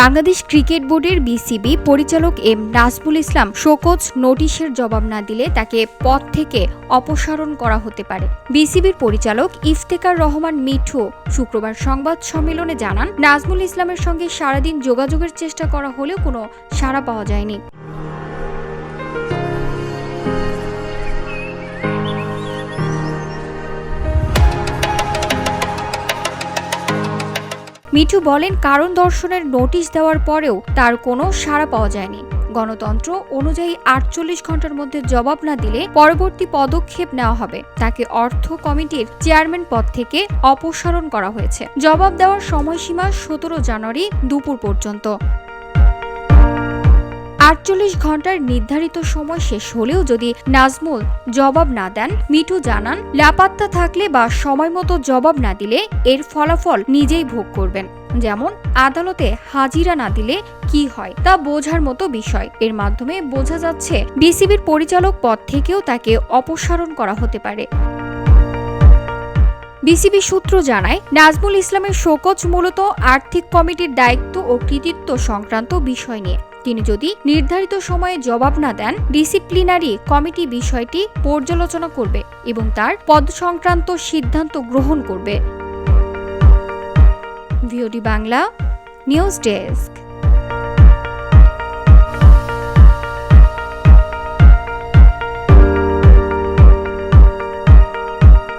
Bangladesh cricket বোর্ডের BCB পরিচালক M Nazmul Islam show cause নোটিশের জবাব না দিলে তাকে পদ থেকে অপসারণ করা হতে পারে। বিসিবির পরিচালক ইফতেখার রহমান মিঠু শুক্রবার সংবাদ সম্মেলনে জানান, নাজমুল ইসলামের সঙ্গে সারাদিন যোগাযোগের চেষ্টা করা হলেও কোনো সাড়া পাওয়া যায়নি। মিঠু বলেন, কারণ দর্শনের নোটিশ দেওয়ার পরেও তার কোনো সাড়া পাওয়া যায়নি। গণতন্ত্র অনুযায়ী ৪৮ ঘন্টার মধ্যে জবাব না দিলে পরবর্তী পদক্ষেপ নেওয়া হবে। তাকে অর্থ কমিটির চেয়ারম্যান পদ থেকে অপসারণ করা হয়েছে। জবাব দেওয়ার সময়সীমা ১৭ জানুয়ারি দুপুর পর্যন্ত। ৪৮ ঘন্টার নির্ধারিত সময় শেষ হলেও যদি নাজমুল জবাব না দেন, মিঠু জানান, লাপাত্তা থাকলে বা সময়মতো জবাব না দিলে এর ফলাফল নিজেই ভোগ করবেন। যেমন আদালতে হাজিরা না দিলে কি হয় তা বোঝার মতো বিষয়। এর মাধ্যমে বোঝা যাচ্ছে বিসিবির পরিচালক পদ থেকেও তাকে অপসারণ করা হতে পারে। বিসিবি সূত্র জানায়, নাজমুল ইসলামের শোকজ মূলত আর্থিক কমিটির দায়িত্ব ও কৃতিত্ব সংক্রান্ত বিষয় নিয়ে। তিনি যদি নির্ধারিত সময়ে জবাব না দেন, ডিসিপ্লিনারি কমিটি বিষয়টি পর্যালোচনা করবে এবং তার পদ সংক্রান্ত সিদ্ধান্ত গ্রহণ করবে। VOD Bangla news desk.